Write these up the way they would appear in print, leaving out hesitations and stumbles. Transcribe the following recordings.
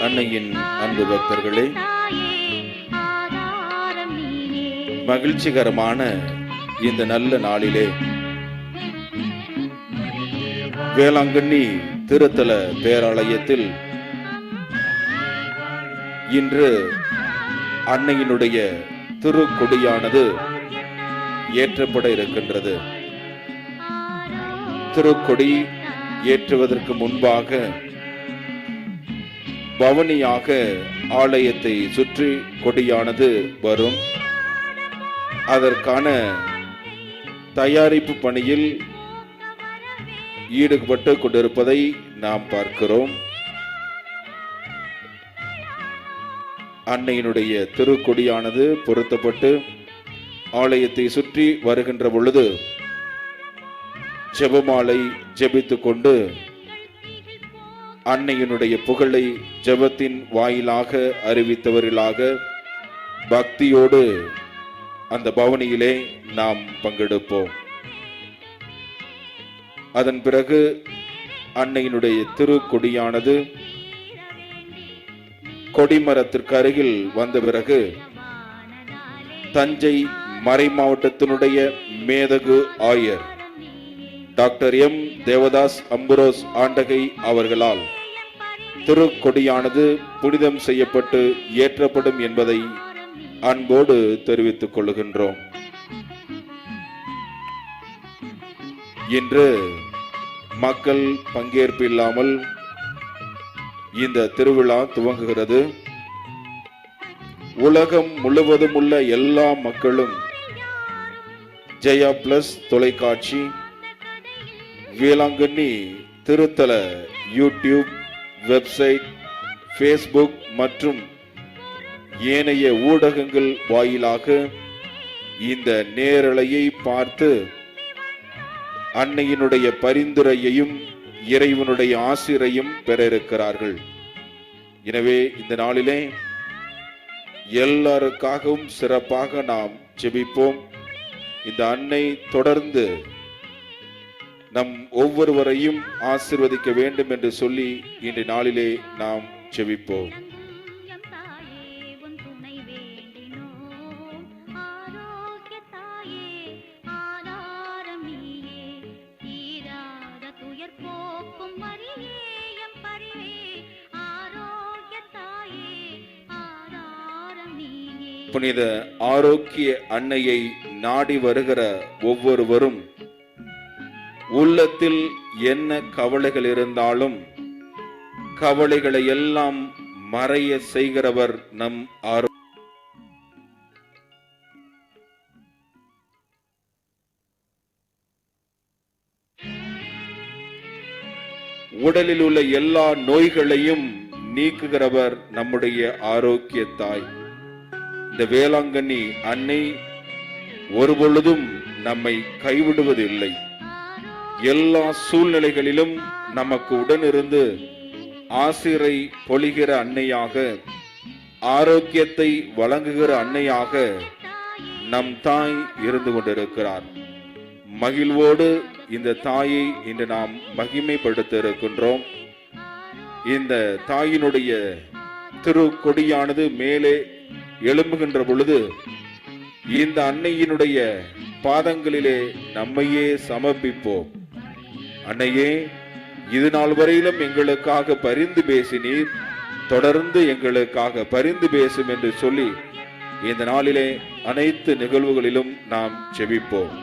அன்னையின் அன்பு பக்தர்களே, மகிழ்ச்சிகரமான இந்த நல்ல நாளிலே வேளாங்கண்ணி திருத்தல பேராலயத்தில் இன்று அன்னையினுடைய திருக்கொடியானது ஏற்றப்பட இருக்கின்றது. திருக்கொடி ஏற்றுவதற்கு முன்பாக பவனியாக ஆலயத்தை சுற்றி கொடியானது வரும். அதற்கான தயாரிப்பு பணியில் ஈடுபட்டு கொண்டிருப்பதை நாம் பார்க்கிறோம். அன்னையினுடைய திருக்கொடியானது பொருத்தப்பட்டு ஆலயத்தை சுற்றி வருகின்ற பொழுது ஜெபமாலை ஜெபித்துக் கொண்டு அன்னையினுடைய புகழை ஜெபத்தின் வாயிலாக அறிவித்தவர்களாக பக்தியோடு அந்த பவனியிலே நாம் பங்கெடுப்போம். அதன் பிறகு அன்னையினுடைய திருக்கொடியானது கொடிமரத்திற்கு அருகில் வந்த பிறகு தஞ்சை மறை மாவட்டத்தினுடைய மேதகு ஆயர் டாக்டர் எம் தேவதாஸ் அம்புரோஸ் ஆண்டகை அவர்களால் திருக்கொடியானது புனிதம் செய்யப்பட்டு ஏற்றப்படும் என்பதை அன்போடு தெரிவித்துக் கொள்கின்றோம். இன்று மக்கள் பங்கேற்பு இல்லாமல் இந்த திருவிழா துவங்குகிறது. உலகம் முழுவதும் உள்ள எல்லா மக்களும் ஜெயா பிளஸ் தொலைக்காட்சி, வேளாங்கண்ணி திருத்தல யூடியூப், வெப்சைட், ஃபேஸ்புக் மற்றும் ஏனைய ஊடகங்கள் வாயிலாக இந்த நேரலையை பார்த்து அன்னையினுடைய பரிந்துரையையும் இறைவனுடைய ஆசிரையும் பெற இருக்கிறார்கள். எனவே இந்த நாளிலே எல்லாருக்காகவும் சிறப்பாக நாம் ஜெபிப்போம். இந்த அன்னை தொடர்ந்து நம் ஒவ்வொருவரையும் ஆசீர்வதிக்க வேண்டும் என்று சொல்லி இன்று நாளிலே நாம் ஜெபிப்போம். புனித ஆரோக்கிய அன்னையை நாடி வருகிற ஒவ்வொருவரும் உள்ளத்தில் என்ன கவலைகள் இருந்தாலும் கவலைகளை எல்லாம் மறைய செய்கிறவர் நம் உடலில் உள்ள எல்லா நோய்களையும் நீக்குகிறவர் நம்முடைய ஆரோக்கிய தாய். இந்த வேளாங்கண்ணி அன்னை ஒருபொழுதும் நம்மை கைவிடுவதில்லை. எல்லா சூழ்நிலைகளிலும் நமக்கு உடனிருந்து ஆசிரை பொழிகிற அன்னையாக, ஆரோக்கியத்தை வழங்குகிற அன்னையாக நம் தாய் இருந்து கொண்டிருக்கிறார். மகிழ்வோடு இந்த தாயை இன்று நாம் மகிமைப்படுத்த இருக்கின்றோம். இந்த தாயினுடைய திருக்கொடியானது மேலே எழும்புகின்ற பொழுது இந்த அன்னையினுடைய பாதங்களிலே நம்மையே சமர்ப்பிப்போம். அன்னையே, இது நாள் வரையிலும் எங்களுக்காக பரிந்து பேசினீர், தொடர்ந்து எங்களுக்காக பரிந்து பேசும் என்று சொல்லி இந்த நாளிலே அனைத்து நிகழ்வுகளிலும் நாம் ஜெபிப்போம்.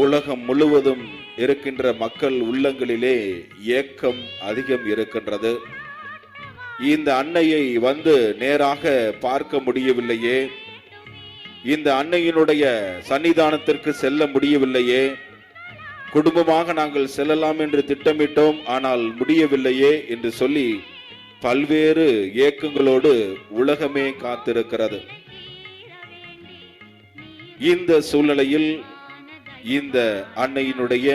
உலகம் முழுவதும் இருக்கின்ற மக்கள் உள்ளங்களிலே ஏக்கம் அதிகம் இருக்கின்றது. இந்த அன்னையை வந்து நேராக பார்க்க முடியவில்லையே, இந்த அன்னையினுடைய சன்னிதானத்திற்கு செல்ல முடியவில்லையே, குடும்பமாக நாங்கள் செல்லலாம் என்று திட்டமிட்டோம், ஆனால் முடியவில்லையே என்று சொல்லி பல்வேறு ஏக்கங்களோடு உலகமே காத்திருக்கிறது. இந்த சூழ்நிலையில் இந்த அன்னையினுடைய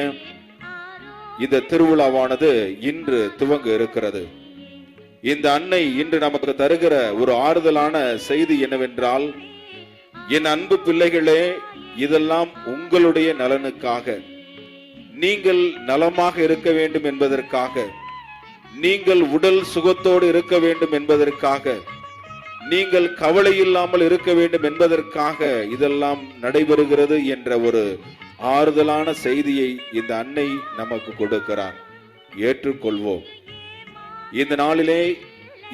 இந்த திருவிழாவானது இன்று துவங்க இருக்கிறது. இந்த அன்னை இன்று நமக்கு தருகிற ஒரு ஆறுதலான செய்தி என்னவென்றால், என் அன்பு பிள்ளைகளே, இதெல்லாம் உங்களுடைய நலனுக்காக, நீங்கள் நலமாக இருக்க வேண்டும் என்பதற்காக, நீங்கள் உடல் சுகத்தோடு இருக்க வேண்டும் என்பதற்காக, நீங்கள் கவலை இல்லாமல் இருக்க வேண்டும் என்பதற்காக இதெல்லாம் நடைபெறுகிறது என்ற ஒரு ஆறுதலான செய்தியை இந்த அன்னை நமக்கு கொடுக்கிறார். ஏற்றுக்கொள்வோம். இந்த நாளிலே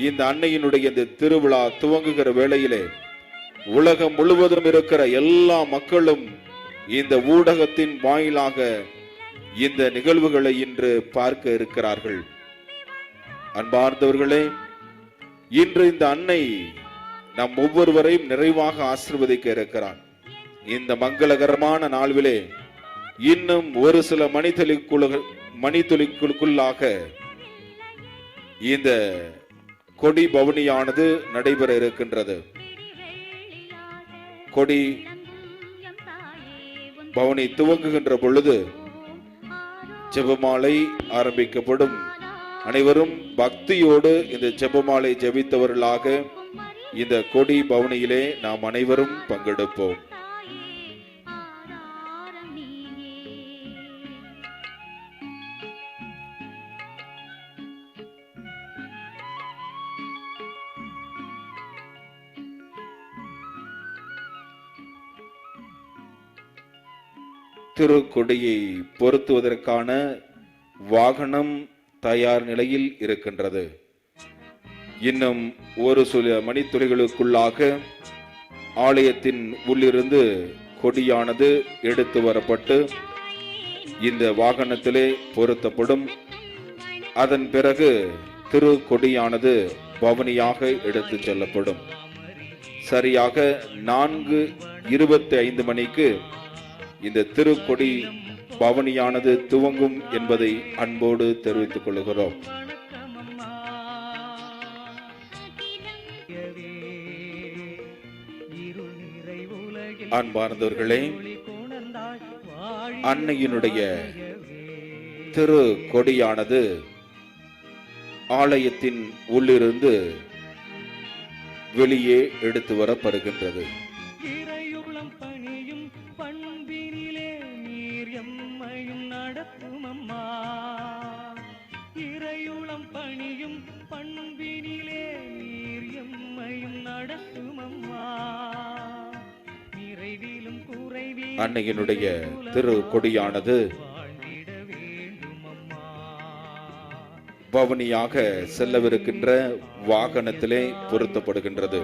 இந்த அன்னையினுடைய இந்த திருவிழா துவங்குகிற வேளையிலே உலகம் முழுவதும் இருக்கிற எல்லா மக்களும் இந்த ஊடகத்தின் வாயிலாக இந்த நிகழ்வுகளை இன்று பார்க்க இருக்கிறார்கள். அன்பார்ந்தவர்களே, இன்று இந்த அன்னை நம் ஒவ்வொருவரையும் நிறைவாக ஆசீர்வதிக்க இருக்கிறார். இந்த மங்களகரமான நாளிலே இன்னும் ஒரு சில மணித்துளிக்குள்ளாக இந்த கொடி பவனியானது நடைபெற இருக்கின்றது. கொடி பவனி துவங்குகின்ற பொழுது ஜெபமாலை ஆரம்பிக்கப்படும். அனைவரும் பக்தியோடு இந்த ஜெபமாலை ஜெபித்தவர்களாக இந்த கொடி பவனியிலே நாம் அனைவரும் பங்கெடுப்போம். திருக்கொடியை பொருத்துவதற்கான வாகனம் தயார் நிலையில் இருக்கின்றது. இன்னும் ஒரு சில மணித்துளிகளுக்குள்ளாக ஆலயத்தின் உள்ளிருந்து கொடியானது எடுத்து வரப்பட்டு இந்த வாகனத்திலே பொருத்தப்படும். அதன் பிறகு திருக்கொடியானது பவனியாக எடுத்து செல்லப்படும். சரியாக 4:25 மணிக்கு இந்த திருக்கொடி பவனியானது துவங்கும் என்பதை அன்போடு தெரிவித்துக் கொள்கிறோம். அன்பார்ந்தவர்களே, அன்னையினுடைய திருக்கொடியானது ஆலயத்தின் உள்ளிருந்து வெளியே எடுத்து வரப்படுகின்றது. அன்னையினுடைய திருக்கொடியானது பவனியாக செல்லவிருக்கின்ற வாகனத்திலே பொருத்தப்படுகின்றது.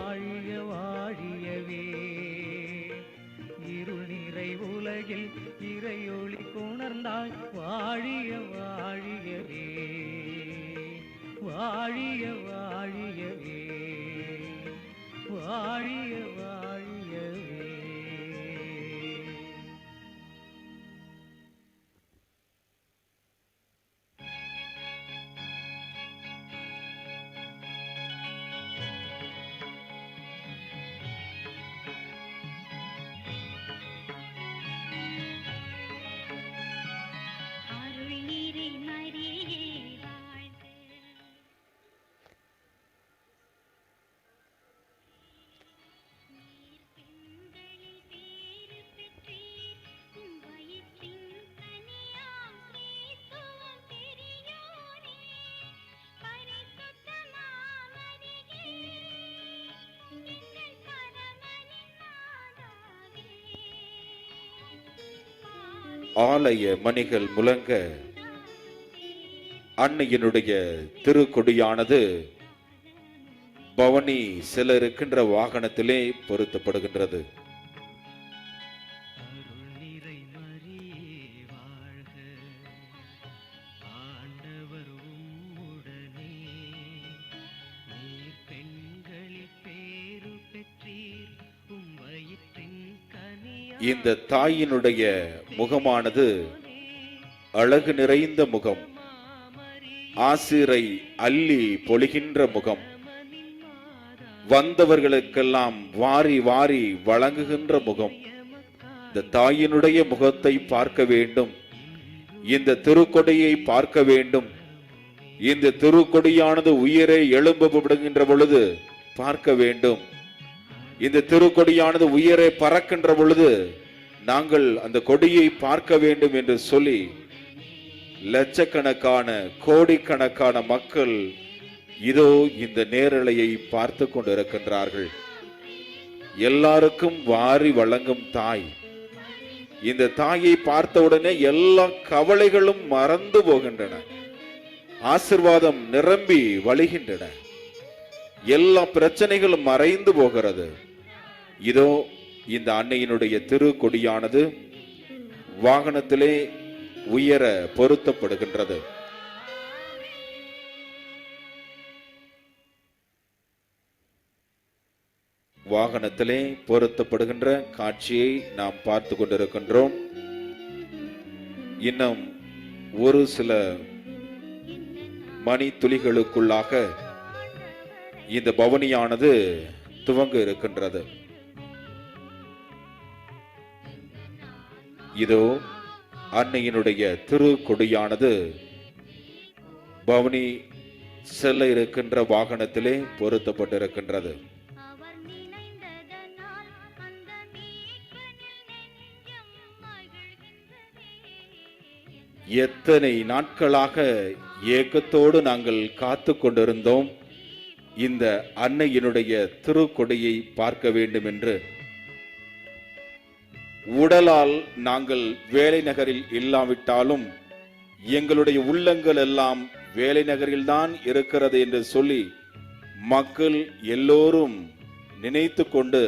ஆலய மணிகள் முழங்க அன்னையினுடைய திருக்கொடியானது பவனி செல்ல இருக்கின்ற வாகனத்திலே பொருத்தப்படுகின்றது. இந்த தாயினுடைய முகமானது அழகு நிறைந்த முகம், ஆசிரை அள்ளி பொழிகின்ற முகம், வந்தவர்களுக்கெல்லாம் வாரி வாரி வழங்குகின்ற முகம், இந்த தாயினுடைய முகத்தை பார்க்க வேண்டும், இந்த திருக்கொடியை பார்க்க வேண்டும். இந்த திருக்கொடியானது உயிரை எழும்பப்படுகின்ற பொழுது பார்க்க வேண்டும். இந்த திருக்கொடியானது உயிரை பறக்கின்ற பொழுது நாங்கள் அந்த கொடியை பார்க்க வேண்டும் என்று சொல்லி லட்சக்கணக்கான கோடிக்கணக்கான மக்கள் இதோ இந்த நேரலையை பார்த்து கொண்டிருக்கின்றார்கள். எல்லாருக்கும் வாரி வழங்கும் தாய். இந்த தாயை பார்த்தவுடனே எல்லா கவலைகளும் மறந்து போகின்றன, ஆசீர்வாதம் நிரம்பி வழிகின்றன, எல்லா பிரச்சனைகளும் மறைந்து போகிறது. இதோ இந்த அன்னையினுடைய திருக்கொடியானது வாகனத்திலே உயர பொருத்தப்படுகின்றது. வாகனத்திலே பொருத்தப்படுகின்ற காட்சியை நாம் பார்த்து கொண்டிருக்கின்றோம். இன்னும் ஒரு சில மணி துளிகளுக்குள்ளாக இந்த பவனியானது துவங்க இருக்கின்றது. இதோ அன்னையினுடைய திருக்கொடியானது பவனி செல்ல இருக்கின்ற வாகனத்திலே பொருத்தப்பட்டிருக்கின்றது. எத்தனை நாட்களாக ஏக்கத்தோடு நாங்கள் காத்து கொண்டிருந்தோம் இந்த அன்னையினுடைய திருக்கொடியை பார்க்க வேண்டும் என்று. உடலால் நாங்கள் வேலை நகரில் இல்லாவிட்டாலும் எங்களுடைய உள்ளங்கள் எல்லாம் வேலை நகரில் தான் இருக்கிறது என்று சொல்லி மக்கள் எல்லோரும் நினைத்து கொண்டு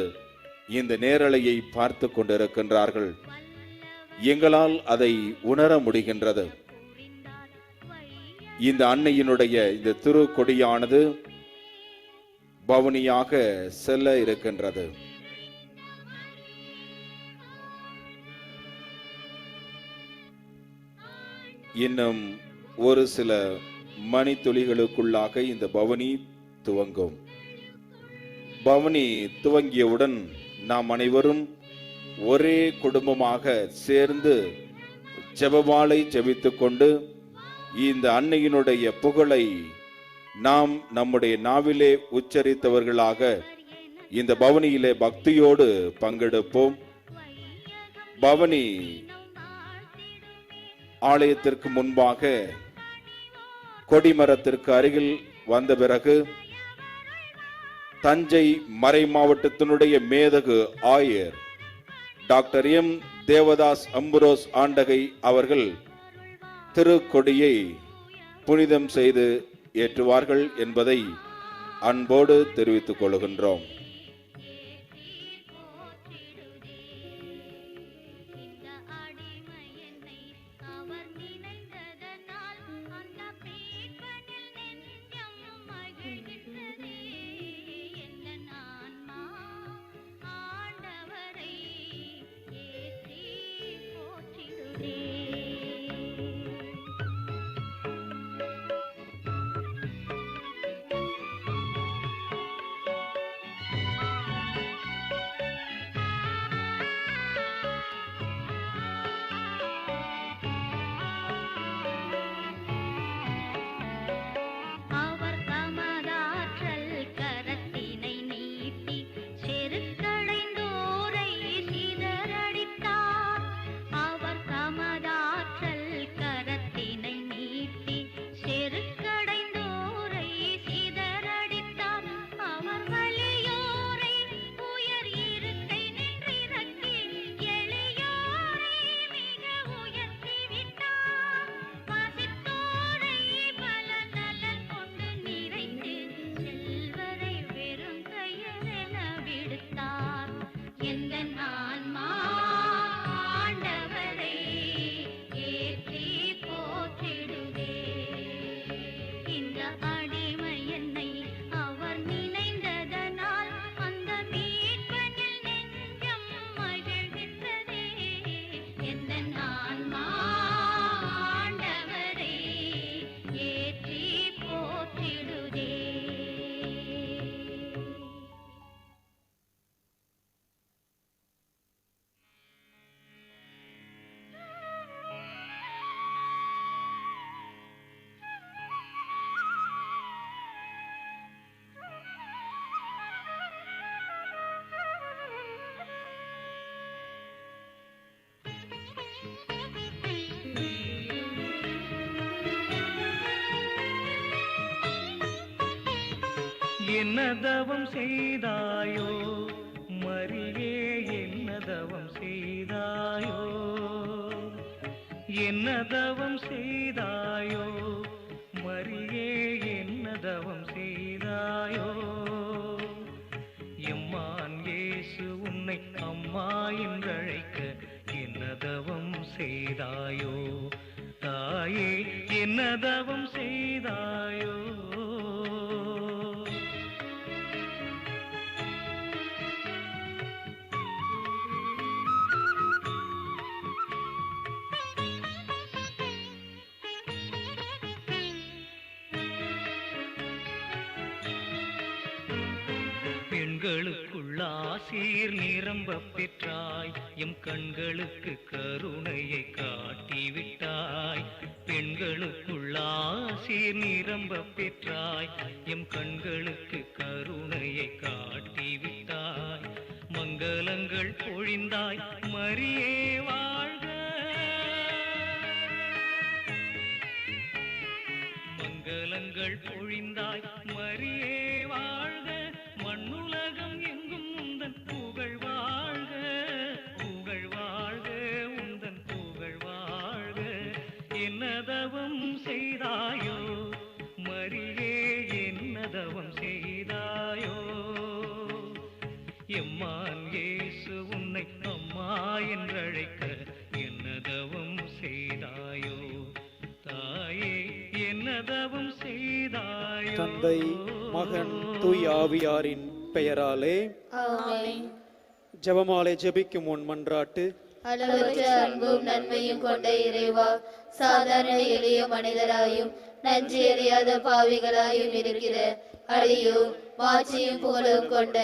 இந்த நேரலையை பார்த்து கொண்டிருக்கின்றார்கள். எங்களால் அதை உணர முடிகின்றது. இந்த அன்னையினுடைய இந்த திருக்கொடியானது பவனியாக செல்ல இருக்கின்றது. இன்னும் ஒரு சில மணித்துளிகளுக்குள்ளாக இந்த பவனி துவங்கும். பவனி துவங்கியவுடன் நாம் அனைவரும் ஒரே குடும்பமாக சேர்ந்து ஜெபமாலை ஜெபித்துக் கொண்டு இந்த அன்னையினுடைய புகழை நாம் நம்முடைய நாவிலே உச்சரித்தவர்களாக இந்த பவனியிலே பக்தியோடு பங்கெடுப்போம். பவனி ஆலயத்திற்கு முன்பாக கொடிமரத்திற்கு அருகில் வந்த பிறகு தஞ்சை மறை மாவட்டத்தினுடைய மேதகு ஆயர் டாக்டர் எம் தேவதாஸ் அம்புரோஸ் ஆண்டகை அவர்கள் திருக்கொடியை புனிதம் செய்து ஏற்றுவார்கள் என்பதை அன்போடு தெரிவித்துக் கொள்கின்றோம். என்ன தவம் செய்தாயோ மரியே, என்ன தவம் செய்தாயோ, என்ன தவம் செய்தாயோ மரியே, என்ன தவம் செய்தாயோ. எம்மான் இயேசு உன்னை அம்மா என்றழைக்க என்ன தவம் செய்தாயோ தாயே, என்ன தவம் செய்தாயோ. பெண்களுக்குள் ஆசீர் நிரம்ப பெற்றாய், எம் கண்களுக்கு கருணையை காட்டிவிட்டாய். பெண்களுக்குள் ஆசீர் நிரம்ப பெற்றாய், எம் கண்களுக்கு கருணையை காட்டிவிட்டாய். மங்களங்கள் பொழிந்தாய் மரியே வாழ்க, மங்களங்கள் பொழிந்தாய் மரியே வாழ்க. மண்ணுலகம் எங்கும் உந்தன் புகழ் வாழ்க, புகழ் வாழ்க, உந்தன் புகழ் வாழ்க. என்ன தவம் செய்தாயோ மரியே, என்ன தவம் செய்தாயோ. எம்மான் இயேசு உன்னை அம்மா என்றழைக்க என்ன தவம் செய்தாயோ தாயே, என்ன தவம் செய்தாயோ. தந்தை, மகன், தூய் ஆவியாரின் பெயராலே ஆமென். ஜெபமாலை ஜெபிக்கும் முன் மன்றாட்டு. அளவற்ற அன்பும் நன்மையும் கொண்ட இறைவா, சாதாரண எளிய மனிதராயும் நன்றி அறியாத பாவிகளாயும் இருக்கிற அடியும் மாட்சியும் புகழும் கொண்ட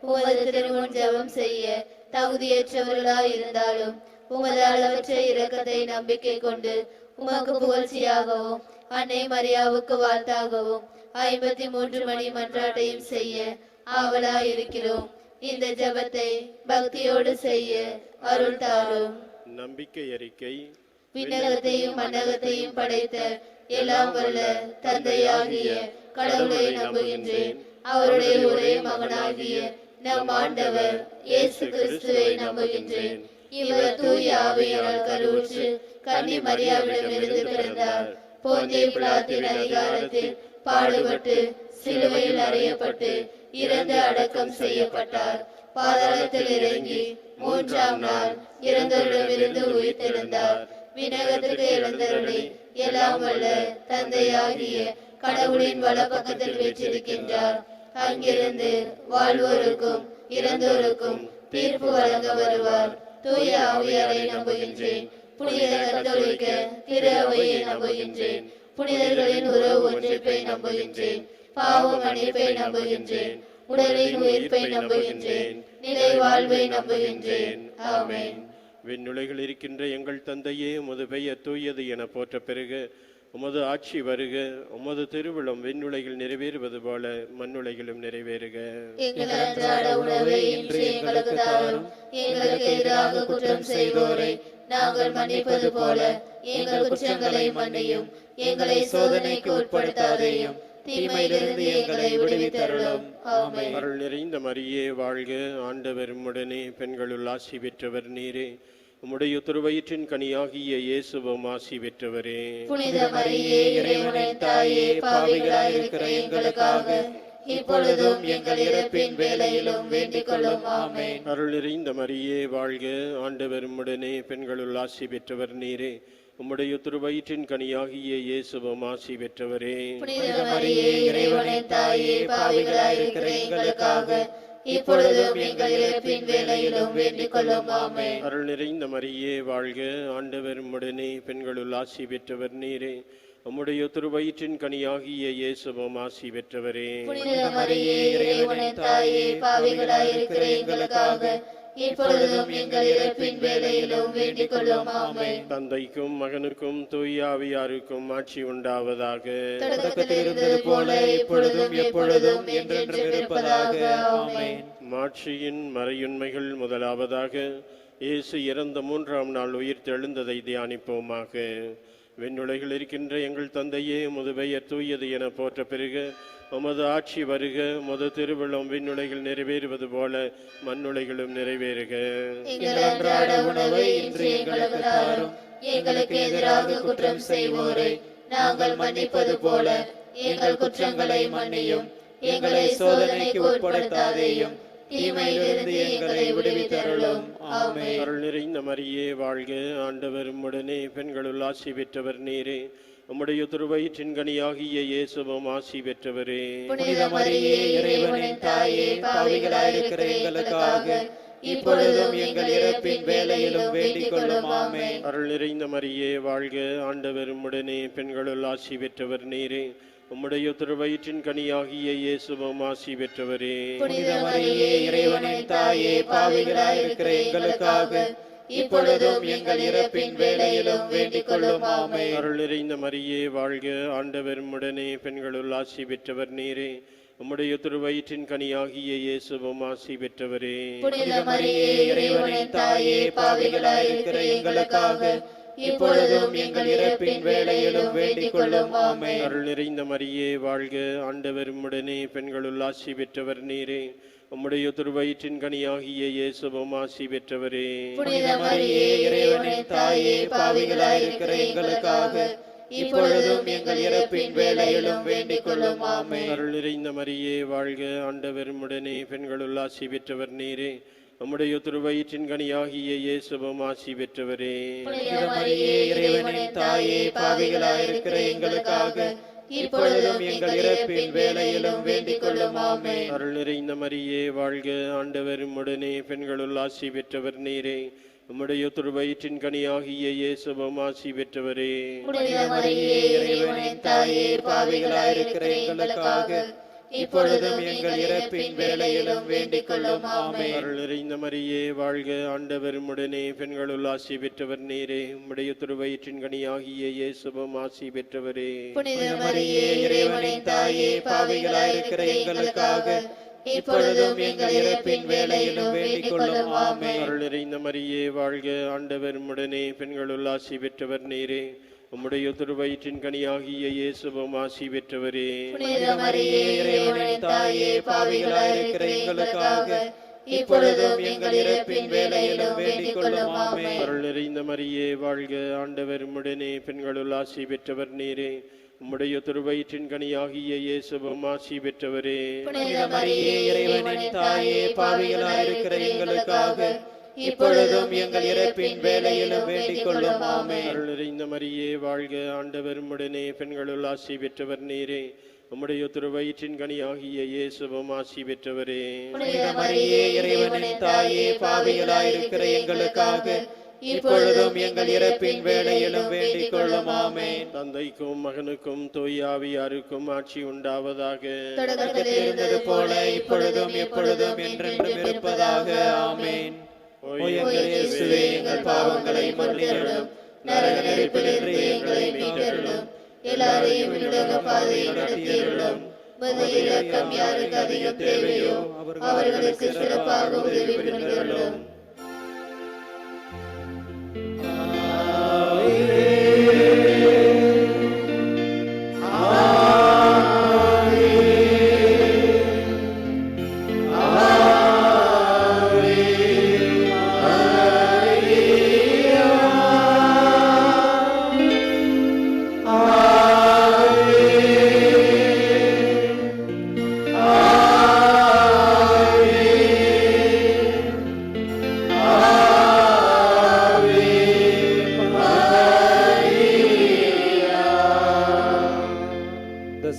உமது திருமுன் ஜெபம் செய்ய தகுதியற்றவர்களாய் இருந்தாலும் உமது அளவற்ற இரக்கத்தை நம்பிக்கை கொண்டு உமக்கு புகழ்ச்சியாகவும் அன்னை மரியாவுக்கு வாழ்த்தாகவும் 53 மணி மன்றாட்டையும் செய்ய ஆவலாய் இருக்கிறோம். இந்த ஜெபத்தை பக்தியோடு செய்ய அருள் தாரும். நம்பிக்கை அறிக்கை. விண்ணகத்தையும் மண்ணகத்தையும் படைத்த எல்லாம் வல்ல தந்தையாகிய கடவுளை நம்புகின்றேன். அவருடைய ஒரே மகனாகிய நம் ஆண்டவர் இயேசு கிறிஸ்துவை நம்புகின்றேன். இவர் தூய ஆவியால் கருவுற்று கன்னி மரியாவிடமிருந்து பிறந்தார். போந்திய பிலாத்தின் அதிகாரத்தில் பாடுபட்டு சிலுவையில் அறையப்பட்டு இறந்து அடக்கம் செய்யப்பட்டார். பாதாளத்தில் இறங்கி 3ஆம் நாள் இறந்தவரிடமிருந்து உயிர்த்தெழுந்தார். விண்ணகத்திற்கு எழுந்தருளி எல்லாம் வல்ல தந்தையாகிய கடவுளின் வலப்பக்கத்தில் வீற்றிருக்கின்றார். அங்கிருந்து வாழ்வோருக்கும் இறந்தோருக்கும் தீர்ப்பு வழங்க வருவார். தூய ஆவியாரை நம்புகின்றேன். புனித கத்தோலிக்க திரு அவையை நம்புகின்றேன். புனிதர்களின் உறவு ஒன்றிப்பை நம்புகின்றேன். பாவ மன்னிப்பை நம்புகின்றேன். உடலின் உயிர்ப்பை நம்புகின்றேன். நிலை வாழ்வை நம்புகின்றேன். ஆமென். விண்ணுலகில் இருக்கின்ற எங்கள் தந்தையே, உமது பெயர் தூயது என போற்ற பெருக. உமது ஆட்சி வருக. உமது திருவிழம் விண்ணுலகில் நிறைவேறுவது போல மண்ணுலகிலும் நிறைவேறுக. எங்கள் அன்றாட உணவை இன்று எங்களுக்கு தாரும். எங்களுக்கு எதிராக குற்றம் செய்வோரை நாங்கள் மன்னிப்பது போல எங்கள் குற்றங்களை மன்னியும். எங்களை சோதனைக்கு உட்படுத்தாதேயும், தீமையிலிருந்து எங்களை விடுவித்தருளும். ஆமென். அருள் நிறைந்த மரியே வாழ்க. ஆண்டவர் உம்முடனே, பெண்களுள் ஆசி பெற்றவர் நீரே. உம்முடைய திருவயிற்றின் கனியாகிய இயேசுவும் ஆசி பெற்றவரே. புனித மரியே, இறைவனின் தாயே, பாவிகளாய் இருக்கிற எங்களுக்காக இப்பொழுதும் எங்கள் இறப்பின் வேளையிலும் வேண்டிக் கொள்ளும். ஆமென். அருள் நிறைந்த மரியே வாழ்க. ஆண்டவர் உம்முடனே, பெண்களுள் ஆசி பெற்றவர் நீரே. உம்முடைய திருவயிற்றின் கனியாகிய இயேசுவும் ஆசி பெற்றவரே. புனித மரியே, இறைவனின் தாயே, பாவிகளாய் இருக்கிற எங்களுக்காக இப்பொழுதும் எங்கள் இறப்பின் வேளையிலும் வேண்டிக் கொள்ளும். ஆமென். அருள் நிறைந்த மரியே வாழ்க. ஆண்டவர் உம்முடனே, பெண்களுள் ஆசி பெற்றவர் நீரே. உம்முடைய திருவயிற்றின் கனியாகிய இயேசுவும் ஆசி பெற்றவரே. புனித மரியே, இறைவனின் தாயே, பாவிகளாய் இருக்கிற எங்களுக்காக இப்பொழுதும் எங்கள் இறப்பின் வேளையிலும் வேண்டிக் கொள்ளும். ஆமென். தந்தைக்கும் மகனுக்கும் தூய ஆவியாருக்கும் ஆட்சி உண்டாவதாக. தொடக்கத்தில் இருந்தது போல இப்பொழுதும் எப்பொழுதும் என்றென்றும் இருப்பதாக. ஆமென். மாட்சியின் மறையுண்மைகள். முதலாவதாக, இயேசு இறந்த 3ஆம் நாள் உயிர் தெழுந்ததை தியானிப்போமாக. விண்ணுலகில் இருக்கின்ற எங்கள் தந்தையே உமது பெயர் தூயது என போற்ற பெருக உமது ஆட்சி வருக உமது திருவிழம் விண்ணுலகில் நிறைவேறுவது போல மண்ணுலகிலும் நிறைவேறுக. எங்கள் அன்றாட உணவை இன்று எங்களுக்கு தாரும். எங்களுக்கு எதிராக குற்றம் செய்வோரை நாங்கள் மன்னிப்பது போல எங்கள் குற்றங்களை மன்னியும். எங்களை சோதனைக்கு உட்படுத்தாதேயும், தீமையிலிருந்து எங்களை விடுவித்தருளும். ஆமென். அருள் நிறைந்த மரியே வாழ்க, ஆண்டவர் உம்முடனே, பெண்களுள் ஆசி பெற்றவர் நீரே. உம்முடைய திருவயிற்றின் கனியாகிய இயேசுவும் ஆசி பெற்றவரே. புனித மரியே, இறைவனின் தாயே, பாவிகளாயிருக்கிற எங்களுக்காக இப்பொழுதும் எங்கள் இறப்பின் வேளையிலும் வேண்டிக் கொள்ளும். ஆமென். அருள் நிறைந்த மரியே வாழ்க, ஆண்டவர் உம்முடனே, பெண்களுள் ஆசி பெற்றவர் நீரே. உம்முடைய திருவயிற்றின் கனியாகிய இயேசுவும் ஆசி பெற்றவரே. புனித மரியே, இறைவனின் தாயே, பாவிகளாயிருக்கிற எங்களுக்காக இப்பொழுதும் எங்கள் இறப்பின் வேளையிலும் வேண்டிக் கொள்ளும். ஆமென். அருள் நிறைந்த மரியே வாழ்க, ஆண்டவர் உம்முடனே, பெண்களுள் ஆசி பெற்றவர் நீரே. உம்முடைய திருவயிற்றின் கனியாகிய இயேசுவும் ஆசி பெற்றவரே. புனித மரியே, இறைவனின் தாயே, பாவிகளாயிருக்கிற எங்களுக்காக இப்பொழுதும் எங்கள் இறப்பின் வேளையிலும் வேண்டிக் கொள்ளும். ஆமென். அருள் நிறைந்த மரியே வாழ்க, ஆண்டவர் உம்முடனே, பெண்களுள் ஆசி பெற்றவர் நீரே. உம்முடைய திருவயிற்றின் கனியாகிய இயேசுவும் ஆசி பெற்றவரே. புனித மரியே, இறைவனின் தாயே, பாவிகளாயிருக்கிற எங்களுக்காக இப்பொழுதும் எங்கள் இறப்பின் வேளையிலும் வேண்டிக் கொள்ளும். ஆமென். அருள் நிறைந்த மரியே வாழ்க, ஆண்டவர் உம்முடனே, பெண்களுள் ஆசி பெற்றவர் நீரே. உம்முடைய திருவயிற்றின் கனியாகிய இயேசுவும் ஆசி பெற்றவரே. புனித மரியே, இறைவனின் தாயே, பாவிகளாயிருக்கிற எங்களுக்காக இப்பொழுதும் எங்கள் இறப்பின் வேளையிலும் வேண்டிக் கொள்ளும். ஆமென். அருள் நிறைந்த மரியே வாழ்க, ஆண்டவர் உம்முடனே, பெண்களுள் ஆசி பெற்றவர் நீரே. உம்முடைய திருவயிற்றின் கனியாகிய இயேசுவும் ஆசி பெற்றவரே. புனித மரியே, இறைவனின் தாயே, பாவிகளாயிருக்கிற எங்களுக்காக இப்பொழுதும் எங்கள் இறப்பின் வேளையிலும் வேண்டிக் கொள்ளும். ஆமென். அருள் நிறைந்த மரியே வாழ்க, ஆண்டவர் உம்முடனே, பெண்களுள் ஆசி பெற்றவர் நீரே. உம்முடைய திருவயிற்றின் கனியாகிய இயேசுவும் ஆசி பெற்றவரே. புனித மரியே, இறைவனின் தாயே, பாவிகளாயிருக்கிற எங்களுக்காக இப்பொழுதும் எங்கள் இறப்பின் வேளையிலும் வேண்டிக் கொள்ளும். ஆமென். அருள் நிறைந்த மரியே வாழ்க, ஆண்டவர் உம்முடனே, பெண்களுள் ஆசி பெற்றவர் நீரே. உம்முடைய திருவயிற்றின் கனியாகிய இயேசுவும் ஆசி பெற்றவரே. புனித மரியே, இறைவனின் தாயே, பாவிகளாயிருக்கிற எங்களுக்காக இப்பொழுதும் எங்கள் இறப்பின் வேளையிலும் வேண்டிக் கொள்ளும். ஆமென். அருள் நிறைந்த மரியே வாழ்க, ஆண்டவர் உம்முடனே, பெண்களுள் ஆசி பெற்றவர் நீரே. உம்முடைய திருவயிற்றின் கனியாகிய இயேசுவும் ஆசி பெற்றவரே. புனித மரியே, இறைவனின் தாயே, பாவிகளாயிருக்கிற எங்களுக்காக இப்பொழுதும் எங்கள் இறப்பின் வேளையிலும் வேண்டிக் கொள்ளும். ஆமென். அருள் நிறைந்த மரியே வாழ்க, ஆண்டவர் உம்முடனே, பெண்களுள் ஆசி பெற்றவர் நீரே. உம்முடைய திருவயிற்றின் கனியாகிய இயேசுவும் ஆசி பெற்றவரே. புனித மரியே, இறைவனின் தாயே, பாவிகளாயிருக்கிற எங்களுக்காக இப்பொழுதும் எங்கள் இறப்பின் வேளையிலும் வேண்டிக் கொள்ளும். ஆமென். தந்தைக்கும் மகனுக்கும் தூய ஆவியாருக்கும் ஆட்சி உண்டாவதாக. தொடக்கத்தில் இருந்தது போல இப்பொழுதும் எப்பொழுதும் என்றென்றும் இருப்பதாக. ஆமென். ஓ எங்கள் இயேசுவே, எங்கள் பாவங்களை மன்னியருளும், நரக நெருப்பிலிருந்து எங்களை மீட்டருளும், எல்லாரையும் விண்ணுலக பாதையில் நடத்தியருளும். உமது இரக்கம் யாருக்கு அதிக தேவையோ அவர்களுக்கு சிறப்பாக உதவி புரிந்தருளும்.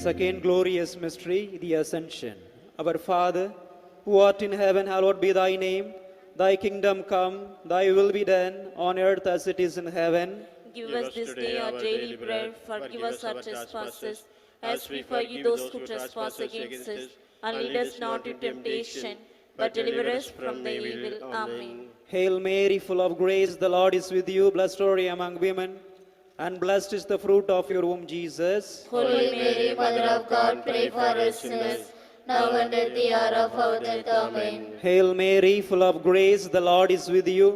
Second glorious mystery, the Ascension. Our Father, who art in heaven, hallowed be thy name. Thy kingdom come, thy will be done, on earth as it is in heaven. Give us this day our daily bread. Forgive us our trespasses, as we forgive those who trespass against us. And lead us not into temptation, but deliver us from the evil. Amen. Hail Mary, full of grace, the Lord is with you. Blessed are you among women, and blessed is the fruit of your womb, Jesus. Holy Mary, Mother of God, pray for us sinners, now and at the hour of our death. Amen. Hail Mary, full of grace, the Lord is with you.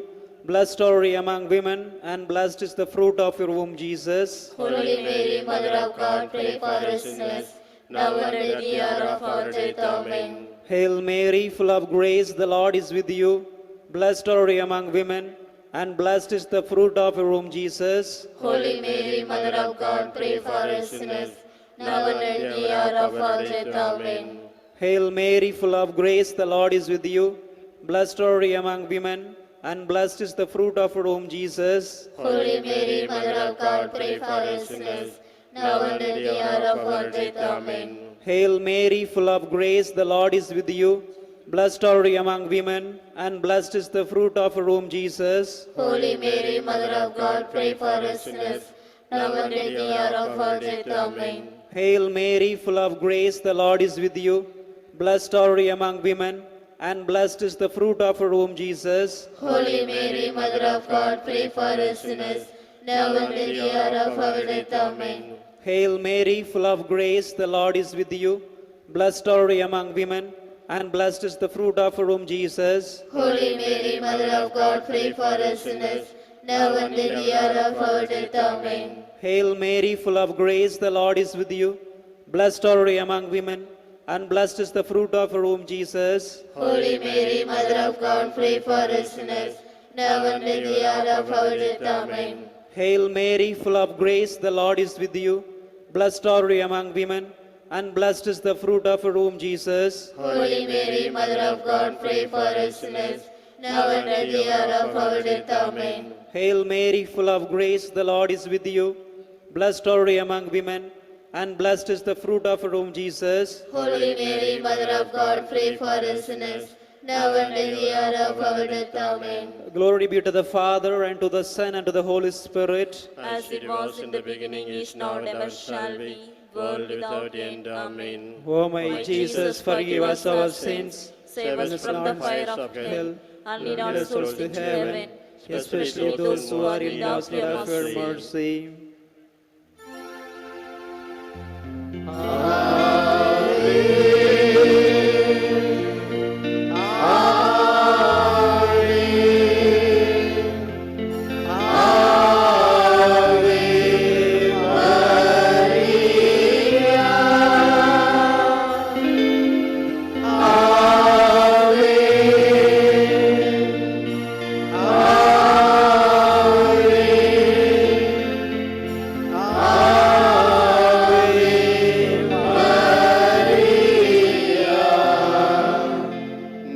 Blessed are you among women, and blessed is the fruit of your womb, Jesus. Holy Mary, Mother of God, pray for us sinners, now and at the hour of our death. Amen. Hail Mary, full of grace, the Lord is with you. Blessed are you among women, and blessed is the fruit of your womb, Jesus. Holy Mary, Mother of God, pray for us sinners, now and at the hour of our death. Amen. Hail Mary, full of grace, the Lord is with you. Blessed are you among women, and blessed is the fruit of your womb, Jesus. Holy Mary, Mother of God, pray for us sinners, now and at the hour of our death. Amen. Hail Mary, full of grace, the Lord is with you. Blessed are you among women, and blessed is the fruit of your womb, Jesus. Holy Mary, Mother of God, pray for us sinners, now and at the hour of our death. Amen. Hail Mary, full of grace, the Lord is with you. Blessed are you among women, and blessed is the fruit of your womb, Jesus. Holy Mary, Mother of God, pray for us sinners, now and at the hour of our death. Amen. Hail Mary, full of grace, the Lord is with you. Blessed are you among women, and blessed is the fruit of your womb, Jesus. Holy Mary, Mother of God, pray for us sinners, now and at the hour of our death. Amen. Hail Mary, full of grace, the Lord is with you. Blessed are you among women, and blessed is the fruit of your womb, Jesus. Holy Mary, Mother of God, pray for us sinners, now and at the hour of our death. Amen. Hail Mary, full of grace, the Lord is with you. Blessed are you among women, and blessed is the fruit of your womb, Jesus. Holy Mary, Mother of God, pray for us sinners, now and at the hour of our death. Amen. Hail Mary, full of grace, the Lord is with you. Blessed are you among women, and blessed is the fruit of your womb, Jesus. Holy Mary, Mother of God, pray for us sinners, now and at the hour of our death. Amen. Glory be to the Father, and to the Son, and to the Holy Spirit. As it was in the beginning, is now, and ever shall be, world without end. Amen. O my Jesus, forgive us our sins, Save us from the fire of hell, and lead all souls to heaven, especially those who are in need of your mercy.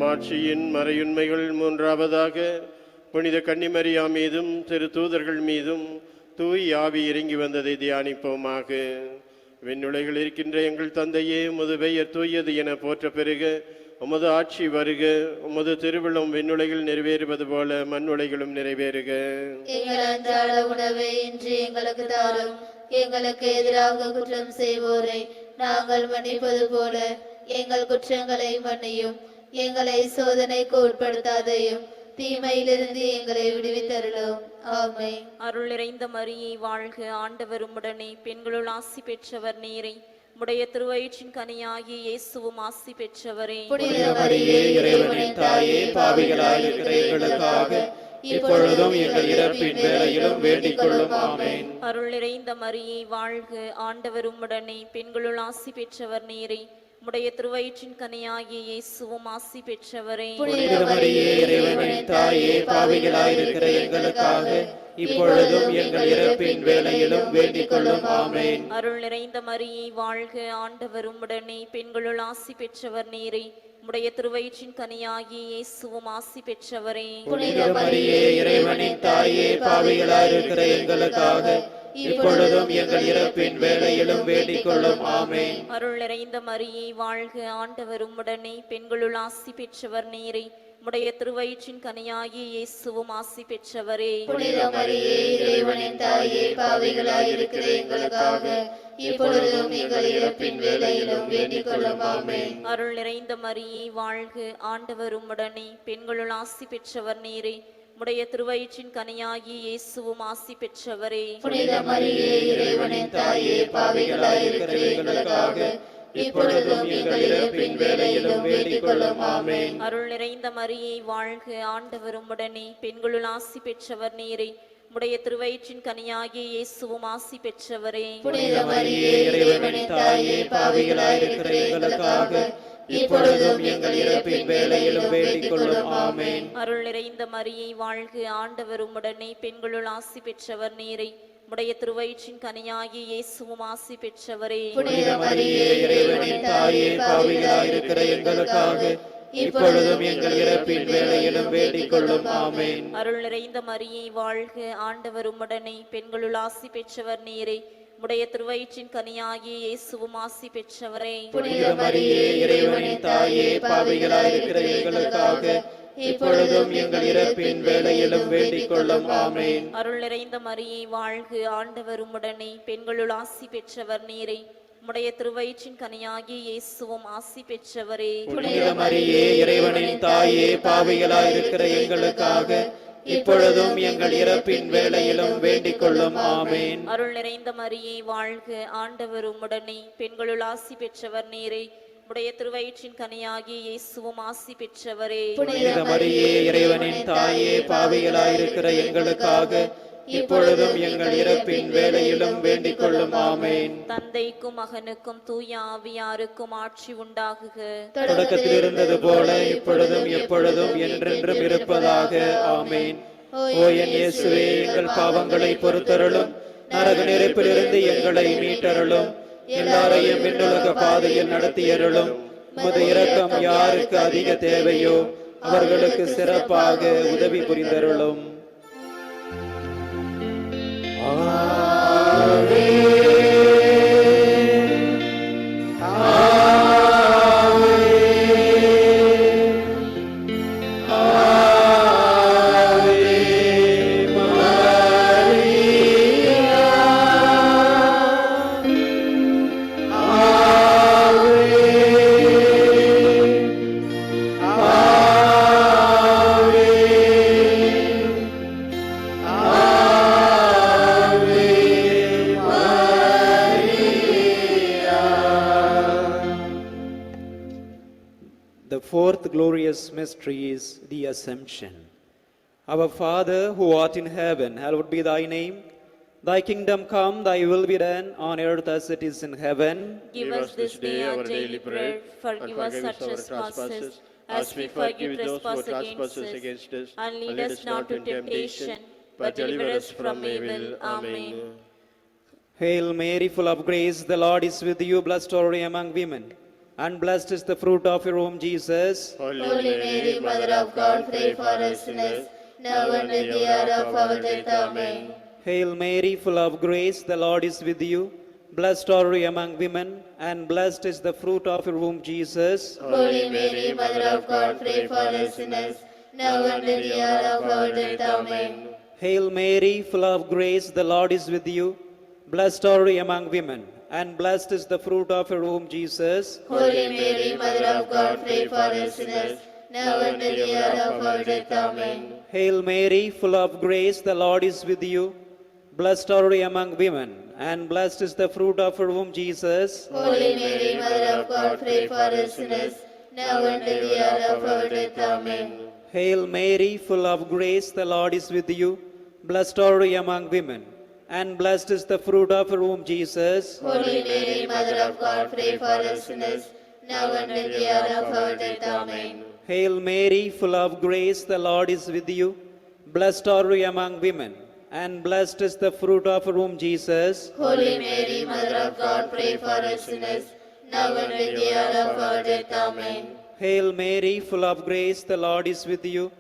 மாட்சியின் மறையுண்மைகள் மூன்றாவதாக புனித கன்னிமரியா மீதும் திரு தூதர்கள் மீதும் தூய் ஆவி இறங்கி வந்ததை தியானிப்போமாக. விண்ணுலகில் இருக்கின்ற எங்கள் தந்தையே, உமது பெயர் தூயது என போற்ற பெருக, உமது ஆட்சி வருக, உமது திருவிழம் விண்ணுலகில் நிறைவேறுவது போல மண்ணுலகிலும் நிறைவேறுக. எங்கள் அன்றாட உணவை இன்று எங்களுக்கு தாரும். எங்களுக்கு எதிராக குற்றம் செய்வோரை நாங்கள் மன்னிப்பது போல எங்கள் குற்றங்களை மன்னியும். எங்களை சோதனைக்கு உட்படுத்தாதையும், தீமையிலிருந்து எங்களை விடுவித்தருளும். ஆமென். அருள் நிறைந்த மரியே வாழ்க, ஆண்டவர் உம்முடனே, பெண்களுள் ஆசி பெற்றவர் நீரே. உடைய திருவயிற்றின் கனியாகிய இயேசுவும் ஆசி பெற்றவரே. புனித மரியே, இறைவனின் தாயே, பாவிகளாயிருக்கிற எங்களுக்காக இப்பொழுதும் எங்கள் இறப்பின் வேளையிலும் வேண்டிக் கொள்ளும். ஆமென். அருள் நிறைந்த மரியே வாழ்க, ஆண்டவர் உம்முடனே, பெண்களுள் ஆசி பெற்றவர் நீரே. உடைய திருவயிற்றின் கனியாகிய இயேசுவும் ஆசி பெற்றவரே. புனித மரியே, இறைவனின் தாயே, பாவிகளாயிருக்கிற எங்களுக்காக இப்பொழுதும் எங்கள் இறப்பின் வேளையிலும் வேண்டிக் கொள்ளும். ஆமென். அருள் நிறைந்த மரியே வாழ்க, ஆண்டவர் உம்முடனே, பெண்களுள் ஆசி பெற்றவர் நீரே. உடைய திருவயிற்றின் கனியாகிய இயேசுவும் ஆசி பெற்றவரே. புனித மரியே, இறைவனின் தாயே, பாவிகளாயிருக்கிற எங்களுக்காக இப்பொழுதும் எங்கள் இறப்பின் வேளையிலும் வேண்டிக் கொள்ளும். ஆமென். அருள் நிறைந்த மரியே வாழ்க, ஆண்டவர் உம்முடனே, பெண்களுள் ஆசி பெற்றவர் நீரே. உடைய திருவயிற்றின் கனியாகிய இயேசுவும் ஆசி பெற்றவரே. புனித மரியே, இறைவனின் தாயே, பாவிகளாயிருக்கிற எங்களுக்காக இப்பொழுதும் எங்கள் இறப்பின் வேளையிலும் வேண்டிக் கொள்ளும். ஆமென். அருள் நிறைந்த மரியே வாழ்க, ஆண்டவர் உம்முடனே, பெண்களுள் ஆசி பெற்றவர் நீரே. உடைய திருவயிற்றின் கனியாகிய இயேசுவும் ஆசி பெற்றவரே. புனித மரியே, இறைவனின் தாயே, பாவிகளாயிருக்கிற எங்களுக்காக இப்பொழுதும் எங்கள் இறப்பின் வேளையிலும் வேண்டிக் கொள்ளும் ஆமென். அருள் நிறைந்த மரியே வாழ்க, ஆண்டவர் உம்முடனே, பெண்களுள் ஆசி பெற்றவர் நீரே, உடைய திருவயிற்றின் கனியாகிய இயேசுவும் ஆசி பெற்றவரே. புனித மரியே, இறைவனின் தாயே, பாவிகளாயிருக்கிற எங்களுக்காக இப்பொழுதும் எங்கள் இறப்பின் வேளையிலும் வேண்டிக் கொள்ளும் ஆமென். அருள் நிறைந்த மரியே வாழ்க, ஆண்டவர் உம்முடனே, பெண்களுள் ஆசி பெற்றவர் நீரே, உடைய திருவயிற்றின் கனியாகிய இயேசுவும் ஆசி பெற்றவரே. புனித மரியே, இறைவனின் தாயே, பாவிகளாயிருக்கிற எங்களுக்காக இப்பொழுதும் எங்கள் இறப்பின் வேளையிலும் வேண்டிக் கொள்ளும் ஆமென். அருள் நிறைந்த மரியே வாழ்க, ஆண்டவர் உம்முடனே, பெண்களுள் ஆசி பெற்றவர் நீரே, உடைய திருவயிற்றின் கனியாகிய இயேசுவும் ஆசி பெற்றவரே. புனித மரியே, இறைவனின் தாயே, பாவிகளாயிருக்கிற எங்களுக்காக இப்பொழுதும் எங்கள் இறப்பின் வேளையிலும் வேண்டிக் கொள்ளும் ஆமென். அருள் நிறைந்த மரியே வாழ்க, ஆண்டவர் உம்முடனே, பெண்களுள் ஆசி பெற்றவர் நீரே, உடைய திருவயிற்றின் கனியாகிய இயேசுவும் ஆசி பெற்றவரே. புனித மரியே, இறைவனின் தாயே, பாவிகளாயிருக்கிற எங்களுக்காக இப்பொழுதும் எங்கள் இறப்பின் வேளையிலும் வேண்டிக் கொள்ளும் ஆமென். அருள் நிறைந்த மரியே வாழ்க, ஆண்டவர் உம்முடனே, பெண்களுள் ஆசி பெற்றவர் நீரே, உடைய திருவயிற்றின் கனியாகிய இயேசுவும் ஆசி பெற்றவரே. புனித மரியே, இறைவனின் தாயே, பாவிகளாயிருக்கிற எங்களுக்காக இப்பொழுதும் எங்கள் இறப்பின் வேளையிலும் வேண்டிக் கொள்ளும் ஆமென். தந்தைக்கும் மகனுக்கும் தூய ஆவியாருக்கும் ஆட்சி உண்டாகுக. தொடக்கத்தில் இருந்தது போல இப்பொழுதும் எப்பொழுதும் என்றென்றும் இருப்பதாக ஆமென். ஓ என் இயேசுவே, எங்கள் பாவங்களை பொறுத்தருளும், நரக நெருப்பிலிருந்து எங்களை மீட்டருளும், எல்லாரையும் விண்ணுலக பாதையில் நடத்தியருளும். உமது இரக்கம் யாருக்கு அதிக தேவையோ அவர்களுக்கு சிறப்பாக உதவி புரிந்தருளும். The fourth glorious mystery is the Assumption. Our Father, who art in heaven, hallowed be thy name. Thy kingdom come, thy will be done, on earth as it is in heaven. Give us this day our daily bread. Forgive us our trespasses, as we forgive those who trespass against us. And lead us not to temptation, but deliver us from evil. Amen. Hail Mary, full of grace, the Lord is with you. Blessed are you among women, and blessed is the fruit of your womb, Jesus. Holy Mary, Mother of God, pray for us sinners, now and at the hour of our death. Amen. Hail Mary, full of grace, the Lord is with you. Blessed are you among women, and blessed is the fruit of your womb, Jesus. Holy Mary, Mother of God, pray for us sinners, now and at the hour of our death. Amen. Hail Mary, full of grace, the Lord is with you. Blessed are you among women, and blessed is the fruit of your womb, Jesus. Holy Mary, Mother of God, pray for us sinners, now and at the hour of our death. Amen. Hail Mary, full of grace, the Lord is with you. Blessed are you among women, and blessed is the fruit of your womb, Jesus. Holy Mary, Mother of God, pray for us sinners, now and at the hour of our death. Amen. Hail Mary, full of grace, the Lord is with you. Blessed are you among women, and blessed is the fruit of your womb, Jesus. Holy Mary, Mother of God, pray for us sinners, now and at the hour of our death. Amen. Hail Mary, full of grace, the Lord is with you. Blessed are you among women, and blessed is the fruit of your womb, Jesus. Holy Mary, Mother of God, pray for us sinners, now and at the hour of our death. Amen. Hail Mary, full of grace, the Lord is with you.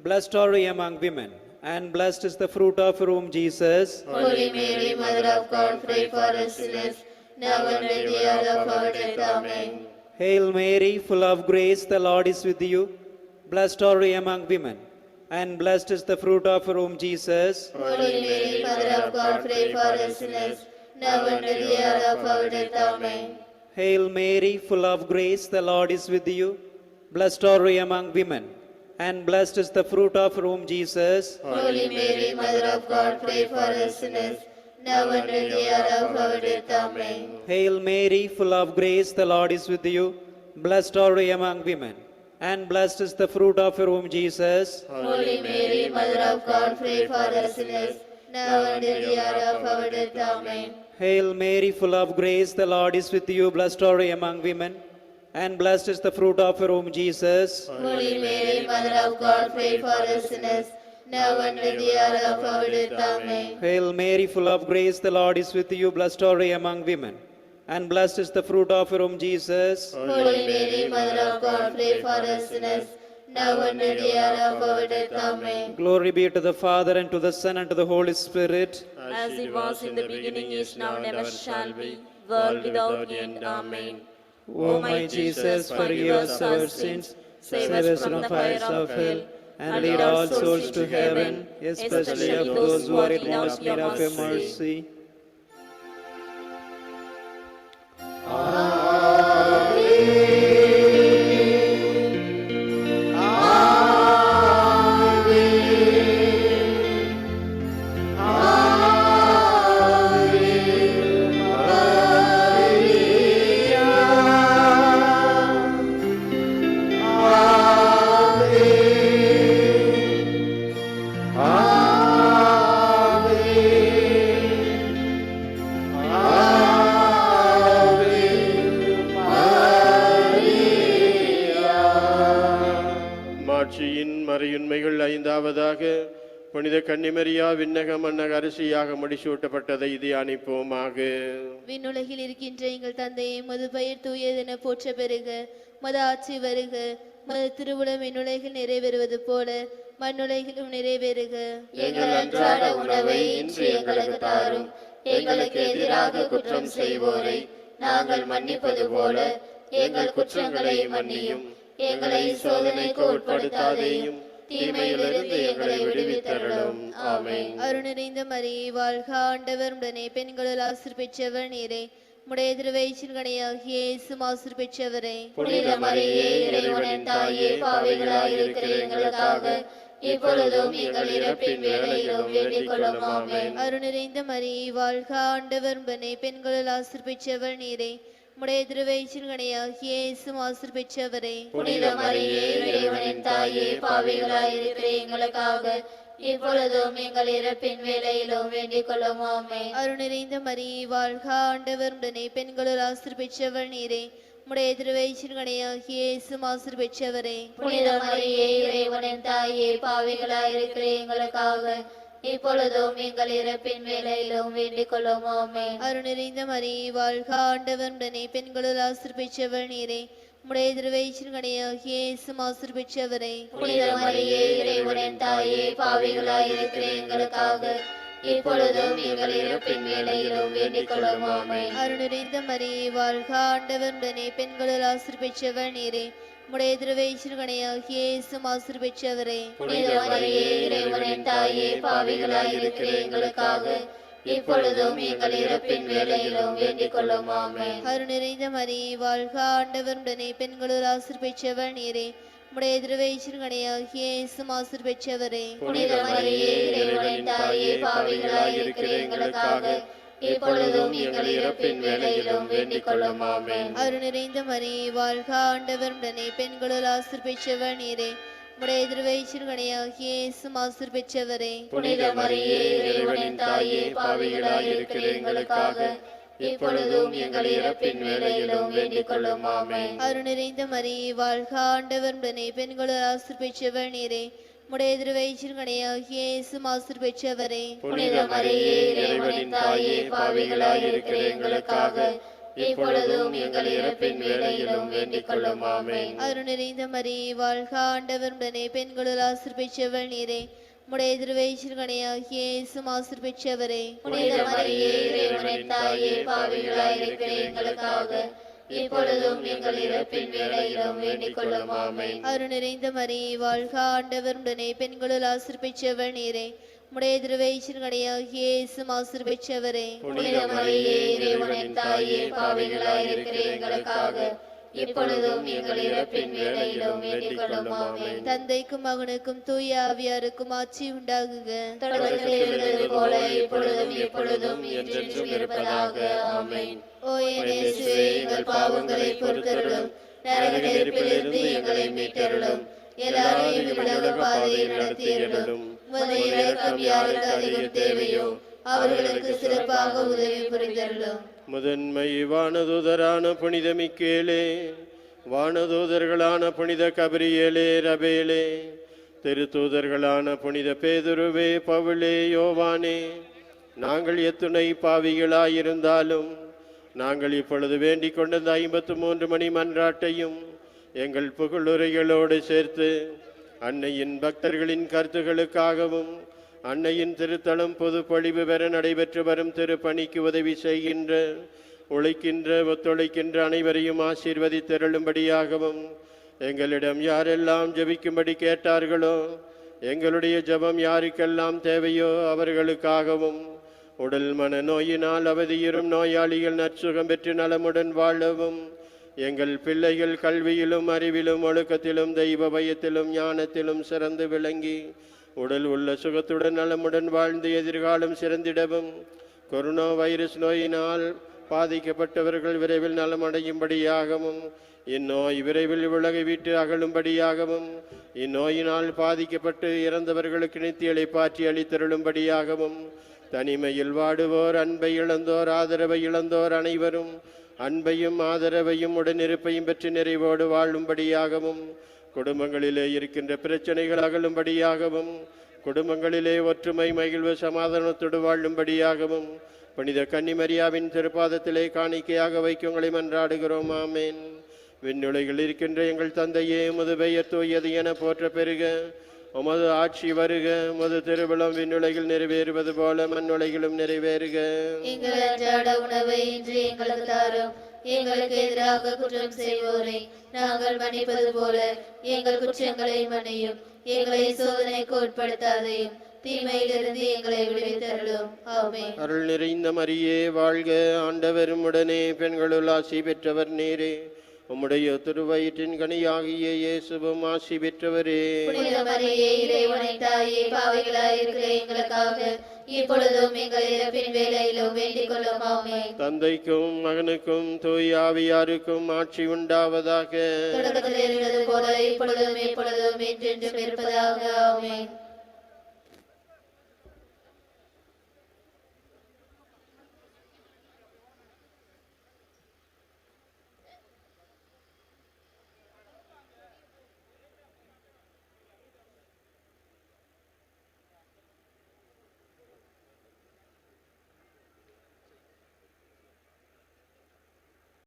Blessed are you among women, and blessed is the fruit of your womb, Jesus. Holy Mary, Mother of God, pray for us sinners, now and at the hour of our death. Amen. Hail Mary, full of grace, the Lord is with you. Blessed are you among women, and blessed is the fruit of your womb, Jesus. Holy Mary, Mother of God, pray for us sinners, now and at the hour of our death. Amen. Hail Mary, full of grace, the Lord is with you. Blessed are you among women, and blessed is the fruit of your womb, Jesus. Holy Mary, Mother of God, pray for us sinners, now and at the hour of our death. Amen. Hail Mary, full of grace, the Lord is with you. Blessed are you among women, and blessed is the fruit of your womb, Jesus. Holy Mary, Mother of God, pray for us sinners, now and at the hour of our death. Amen. Hail Mary, full of grace, the Lord is with you. Blessed are you among women, and blessed is the fruit of your womb, Jesus. Holy Mary, Mother of God, pray for us sinners, now and at the hour of our death. Amen. Hail Mary, full of grace, the Lord is with you. Blessed are you among women, and blessed is the fruit of your womb, Jesus. Holy Mary, Mother of God, pray for us sinners, now and at the hour of our death. Amen. Glory be to the Father, and to the Son, and to the Holy Spirit. As it was in the beginning, is now, and ever shall be, world without end. Amen. O my Jesus, forgive us our sins, save us from the fires of hell, and lead all souls to heaven, especially of those who are in most need of your mercy. மாட்சியின் மறையுண்மைகள் ஐந்தாவதாக புனித கன்னிமரியா விண்ணக மன்னக அரசியாக முடிசூட்டப்பட்டதை தியானிப்போமாக. விண்ணுலகில் இருக்கின்ற எங்கள் தந்தையே, மது பெயர் தூயதென போற்ற பெறுக. மது ஆட்சி வருக. மது திருவுளம் விண்ணுலகில் நிறைவேறுவது போல மண்ணுலகிலும் நிறைவேறுக. எங்கள் அன்றாட உணவை இன்று எங்களுக்கு தாரும். எங்களுக்கு எதிராக குற்றம் செய்வோரை நாங்கள் மன்னிப்பது போல எங்கள் குற்றங்களை மன்னியும். எங்களை சோதனைக்கு உட்படுத்தாதேயும், தீமையிலிருந்து எங்களை விடுவித்தருளும். ஆமென். அருள் நிறைந்த மரியே, வாழ்க. ஆண்டவர் உடனே பெண்களுள் ஆசீர் பெற்றவர் நீரே. உடைய திருவயிற்றின் கனியாகிய இயேசுவும் ஆசீர் பெற்றவரே. புனித மரியே, இறைவனின் தாயே, பாவிகளாய் இருக்கிற எங்களுக்காக இப்பொழுதும் எங்கள் இறப்பின் வேளையிலும் வேண்டிக் கொள்ளும். ஆமென். அருள் நிறைந்த மரியே, வாழ்க. ஆண்டவர் உடனே பெண்களுள் ஆசீர் பெற்றவர் நீரே. உடைய திருவயிற்றின் கனியாகிய இயேசுவும் ஆசீர் பெற்றவரே. புனித மரியே, இறைவனின் தாயே, பாவிகளாய் இருக்கிற எங்களுக்காக இப்பொழுதும் எங்கள் இறப்பின் வேளையிலும் வேண்டிக் கொள்ளும். ஆமென். அருள் நிறைந்த மரியே, வாழ்க. ஆண்டவர் உடனே பெண்களுள் ஆசீர் பெற்றவர் நீரே. உடைய திருவயிற்றின் கனியாகிய இயேசுவும் ஆசீர் பெற்றவரே. புனித மரியே, இறைவனின் தாயே, பாவிகளாய் இருக்கிற எங்களுக்காக இப்பொழுதும் எங்கள் இறப்பின் வேளையிலும் வேண்டிக் கொள்ளும். ஆமென். அருள் நிறைந்த மரியே, வாழ்க. ஆண்டவர் உடனே பெண்களுள் ஆசீர் பெற்றவர் நீரே. உடைய திருவயிற்றின் கனியாகிய இயேசுவும் ஆசீர் பெற்றவரே. புனித மரியே, இறைவனின் தாயே, பாவிகளாய் இருக்கிற எங்களுக்காக இப்பொழுதும் எங்கள் இறப்பின் வேளையிலும் வேண்டிக் கொள்ளும். ஆமென். அருள் நிறைந்த மரியே, வாழ்க. ஆண்டவர் உடனே பெண்களுள் ஆசீர் பெற்றவர் நீரே. உடைய திருவயிற்றின் கனியாகிய இயேசுவும் ஆசீர் பெற்றவரே. புனித மரியே, இறைவனின் தாயே, பாவிகளாய் இருக்கிற எங்களுக்காக இப்பொழுதும் எங்கள் இறப்பின் வேளையிலும் வேண்டிக் கொள்ளும். ஆமென். அருள் நிறைந்த மரியே, வாழ்க. ஆண்டவர் உடனே பெண்களுள் ஆசீர் பெற்றவர் நீரே. உடைய திருவயிற்றின் கனியாகிய இயேசுவும் ஆசீர் பெற்றவரே. புனித மரியே, இறைவனின் தாயே, பாவிகளாய் இருக்கிற எங்களுக்காக இப்பொழுதும் எங்கள் இறப்பின் வேளையிலும் வேண்டிக் கொள்ளும். ஆமென். அருள் நிறைந்த மரியே, வாழ்க. ஆண்டவர் உடனே பெண்களுள் ஆசீர் பெற்றவர் நீரே. உடைய திருவயிற்றின் கனியாகிய இயேசுவும் ஆசீர் பெற்றவரே. புனித மரியே, இறைவனின் தாயே, பாவிகளாய் இருக்கிற எங்களுக்காக இப்பொழுதும் எங்கள் இறப்பின் வேளையிலும் வேண்டிக் கொள்ளும். ஆமென். அருள் நிறைந்த மரியே, வாழ்க. ஆண்டவர் உடனே பெண்களுள் ஆசீர் பெற்றவர் நீரே. உடைய திருவயிற்றின் கனியாகிய இயேசுவும் ஆசீர் பெற்றவரே. புனித மரியே, இறைவனின் தாயே, பாவிகளாய் இருக்கிற எங்களுக்காக இப்பொழுதும் எங்கள் இறப்பின் வேளையிலும் வேண்டிக் கொள்ளும். ஆமென். அருள் நிறைந்த மரியே, வாழ்க. ஆண்டவர் உடனே பெண்களுள் ஆசீர் பெற்றவர் நீரே. உடைய திருவயிற்றின் கனியாகிய இயேசுவும் ஆசீர் பெற்றவரே. புனித மரியே, இறைவனின் தாயே, பாவிகளாய் இருக்கிற எங்களுக்காக இப்பொழுதும் எங்கள் இறப்பின் வேளையிலும் வேண்டிக் கொள்ளும். ஆமென். அருள் நிறைந்த மரியே, வாழ்க. ஆண்டவர் உடனே பெண்களுள் ஆசீர் பெற்றவர் நீரே. உடைய திருவயிற்றின் கனியாகிய இயேசுவும் ஆசீர் பெற்றவரே. புனித மரியே, இறைவனின் தாயே, பாவிகளாய் இருக்கிற எங்களுக்காக இப்பொழுதும் எங்கள் இறப்பின் வேளையிலும் வேண்டிக் கொள்ளும் ஆமென். தந்தைக்கும் மகனுக்கும் தூய ஆவியாருக்கும் ஆட்சி உண்டாகுக. தொடக்கத்தில் இருந்தது போல இப்பொழுதும் எப்பொழுதும் என்றென்றும் இருப்பதாக ஆமென். ஓ என் இயேசுவே, எங்கள் பாவங்களை பொறுத்தருளும், நரக நெருப்பிலிருந்து எங்களை மீட்டருளும், எல்லாரையும் விலக பாதையில் நடத்தியருளும். உமது இரக்கம் யாருக்கு அதிகம் தேவையோ அவர்களுக்கு சிறப்பாக உதவி புரிந்தருளும். முதன்மை வானதூதரான புனித மிக்கேலே, வானதூதர்களான புனித கபிரியேலே, ரபேலே, திருத்தூதர்களான புனித பேதுருவே, பவுலே, யோவானே, நாங்கள் எத்துணை பாவிகளாயிருந்தாலும் நாங்கள் இப்பொழுது வேண்டிக் கொண்ட 53 மணி மன்றாட்டையும் எங்கள் புகழுரைகளோடு சேர்த்து அன்னையின் பக்தர்களின் கருத்துகளுக்காகவும் அன்னையின் திருத்தலம் பொது பொழிவு பெற நடைபெற்று வரும் திருப்பணிக்கு உதவி செய்கின்ற உழைக்கின்ற ஒத்துழைக்கின்ற அனைவரையும் ஆசீர்வதித்தருளும்படியாகவும் எங்களிடம் யாரெல்லாம் ஜெபிக்கும்படி கேட்டார்களோ எங்களுடைய ஜெபம் யாருக்கெல்லாம் தேவையோ அவர்களுக்காகவும் உடல் மன நோயினால் அவதியுறும் நோயாளிகள் நற்சுகம் பெற்று நலமுடன் வாழவும் எங்கள் பிள்ளைகள் கல்வியிலும் அறிவிலும் ஒழுக்கத்திலும் தெய்வ பயத்திலும் ஞானத்திலும் சிறந்து விளங்கி உடல் உள்ள சுகத்துடன் நலமுடன் வாழ்ந்து எதிர்காலம் சிறந்திடவும் கொரோனா வைரஸ் நோயினால் பாதிக்கப்பட்டவர்கள் விரைவில் நலமடையும்படியாகவும் இந்நோய் விரைவில் உலகை விட்டு அகலும்படியாகவும் இந்நோயினால் பாதிக்கப்பட்டு இறந்தவர்களுக்கு நித்திய இளைப்பாற்றி அளித்தருளும்படியாகவும் தனிமையில் வாடுவோர், அன்பை இழந்தோர், ஆதரவை இழந்தோர் அனைவரும் அன்பையும் ஆதரவையும் உடனிருப்பையும் பெற்று நிறைவோடு வாழும்படியாகவும் குடும்பங்களிலே இருக்கின்ற பிரச்சனைகள் அகலும்படியாகவும் குடும்பங்களிலே ஒற்றுமை மகிழ்வு சமாதானத்தோடு வாழும்படியாகவும் புனித கன்னிமரியாவின் திருப்பாதத்திலே காணிக்கையாக வைக்குங்களை மன்றாடுகிறோம். ஆமேன். விண்ணுலகில் இருக்கின்ற எங்கள் தந்தையே, உமது பெயர் தூயது என போற்ற பெருக, உமது ஆட்சி வருக, உமது திருவிழம் விண்ணுலகில் நிறைவேறுவது போல மண்ணுலகிலும் நிறைவேறுக. எங்கள் அன்றாட உணவை இன்று எங்களுக்கு தாரும். எங்களுக்கு எதிராக குற்றம் செய்வோரை நாங்கள் மன்னிப்பது போல எங்கள் குற்றங்களை மன்னியும். எங்களை சோதனைக்கு உட்படுத்தாதையும், தீமையிலிருந்து எங்களை விடுவித்தருளும். ஆமென். அருள் நிறைந்த மரியே வாழ்க, ஆண்டவர் உடனே, பெண்களுள் ஆசி பெற்றவர் நீரே, உம்முடைய திருவயிற்றின் கனியாகிய இயேசுவும் ஆசி பெற்றவரே. புனித மரியே, இறைவனை தாயே, பாவிகளாயிருக்கிற எங்களுக்காக இப்பொழுதும் எங்கள் இறப்பின் வேளையிலும் வேண்டிக் கொள்ளும். ஆமென். தந்தைக்கும் மகனுக்கும் தூய ஆவியாருக்கும் ஆட்சி உண்டாவதாக. தொடக்கத்தில் இருந்தது போல இப்பொழுதும் எப்பொழுதும் என்றென்றும் இருப்பதாக. ஆமென்.